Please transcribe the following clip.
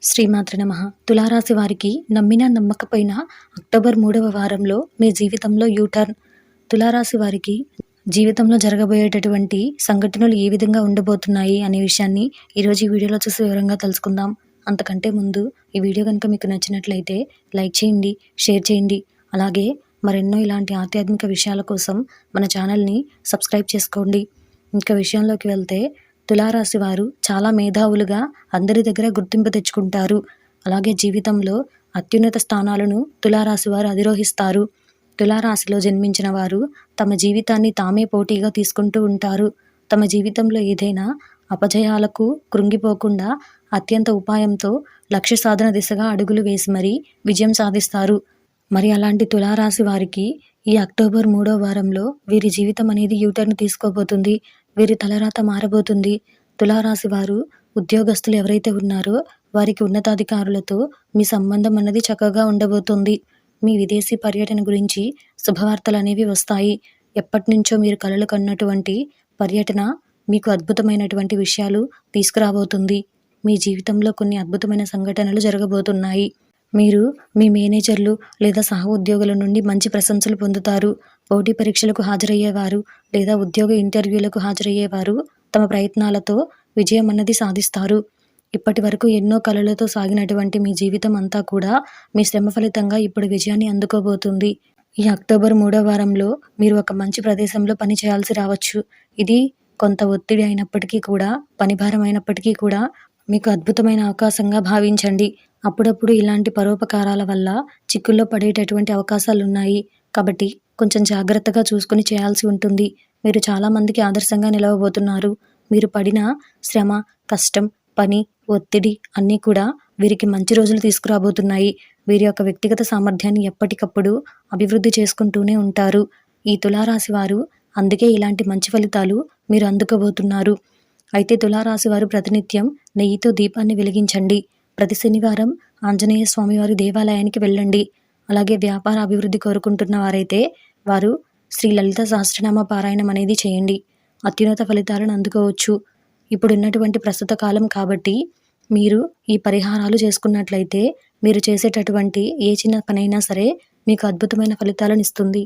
శ్రీమాత్ర నమః. తులారాశి వారికి నమ్మినా నమ్మకపోయినా అక్టోబర్ 3వ వారంలో మీ జీవితంలో యూటర్న్. తులారాశి వారికి జీవితంలో జరగబోయేటటువంటి సంఘటనలు ఏ విధంగా ఉండబోతున్నాయి అనే విషయాన్ని ఈరోజు ఈ వీడియోలో చూసి వివరంగా తెలుసుకుందాం. అంతకంటే ముందు ఈ వీడియో కనుక మీకు నచ్చినట్లయితే లైక్ చేయండి, షేర్ చేయండి. అలాగే మరెన్నో ఇలాంటి ఆధ్యాత్మిక విషయాల కోసం మన ఛానల్ని సబ్స్క్రైబ్ చేసుకోండి. ఇంకా విషయంలోకి వెళ్తే, తులారాశి వారు చాలా మేధావులుగా అందరి దగ్గర గుర్తింపు తెచ్చుకుంటారు. అలాగే జీవితంలో అత్యున్నత స్థానాలను తులారాశి వారు అధిరోహిస్తారు. తులారాశిలో జన్మించిన వారు తమ జీవితాన్ని తామే పోటీగా తీసుకుంటూ ఉంటారు. తమ జీవితంలో ఏదైనా అపజయాలకు కృంగిపోకుండా అత్యంత ఉపాయంతో లక్ష్య సాధన దిశగా అడుగులు వేసి మరీ విజయం సాధిస్తారు. మరి అలాంటి తులారాశి వారికి ఈ అక్టోబర్ 3వ వారంలో వీరి జీవితం అనేది యూటర్న్ తీసుకోబోతుంది. వీరి తలరాత మారబోతుంది. తులారాశి వారు ఉద్యోగస్తులు ఎవరైతే ఉన్నారో వారికి ఉన్నతాధికారులతో మీ సంబంధం అన్నది చక్కగా ఉండబోతుంది. మీ విదేశీ పర్యటన గురించి శుభవార్తలు అనేవి వస్తాయి. ఎప్పటి నుంచో మీరు కలలు కన్నటువంటి పర్యటన మీకు అద్భుతమైనటువంటి విషయాలు తీసుకురాబోతుంది. మీ జీవితంలో కొన్ని అద్భుతమైన సంఘటనలు జరగబోతున్నాయి. మీరు మీ మేనేజర్లు లేదా సహ ఉద్యోగుల నుండి మంచి ప్రశంసలు పొందుతారు. పోటీ పరీక్షలకు హాజరయ్యేవారు లేదా ఉద్యోగ ఇంటర్వ్యూలకు హాజరయ్యేవారు తమ ప్రయత్నాలతో విజయం అన్నది సాధిస్తారు. ఇప్పటి వరకు ఎన్నో కలలతో సాగినటువంటి మీ జీవితం అంతా కూడా మీ శ్రమ ఫలితంగా ఇప్పుడు విజయాన్ని అందుకోబోతుంది. ఈ అక్టోబర్ 3వ వారంలో మీరు ఒక మంచి ప్రదేశంలో పని చేయాల్సి రావచ్చు. ఇది కొంత ఒత్తిడి అయినప్పటికీ కూడా, పనిభారం అయినప్పటికీ కూడా మీకు అద్భుతమైన అవకాశంగా భావించండి. అప్పుడప్పుడు ఇలాంటి పరోపకారాల వల్ల చిక్కుల్లో పడేటటువంటి అవకాశాలు ఉన్నాయి. కాబట్టి కొంచెం జాగ్రత్తగా చూసుకుని చేయాల్సి ఉంటుంది. మీరు చాలామందికి ఆదర్శంగా నిలవబోతున్నారు. మీరు పడిన శ్రమ, కష్టం, పని, ఒత్తిడి అన్నీ కూడా వీరికి మంచి రోజులు తీసుకురాబోతున్నాయి. వీరి యొక్క వ్యక్తిగత సామర్థ్యాన్ని ఎప్పటికప్పుడు అభివృద్ధి చేసుకుంటూనే ఉంటారు. ఈ తులారాశి వారు అందుకే ఇలాంటి మంచి ఫలితాలు మీరు అందుకోబోతున్నారు. అయితే తులారాశి వారు ప్రతినిత్యం నెయ్యితో దీపాన్ని వెలిగించండి. ప్రతి శనివారం ఆంజనేయ స్వామివారి దేవాలయానికి వెళ్ళండి. అలాగే వ్యాపార అభివృద్ధి కోరుకుంటున్న వారైతే వారు శ్రీ లలిత సహస్రనామ పారాయణం అనేది చేయండి. అత్యున్నత ఫలితాలను అందుకోవచ్చు. ఇప్పుడున్నటువంటి ప్రస్తుత కాలం కాబట్టి మీరు ఈ పరిహారాలు చేసుకున్నట్లయితే మీరు చేసేటటువంటి ఏ చిన్న పనైనా సరే మీకు అద్భుతమైన ఫలితాలను ఇస్తుంది.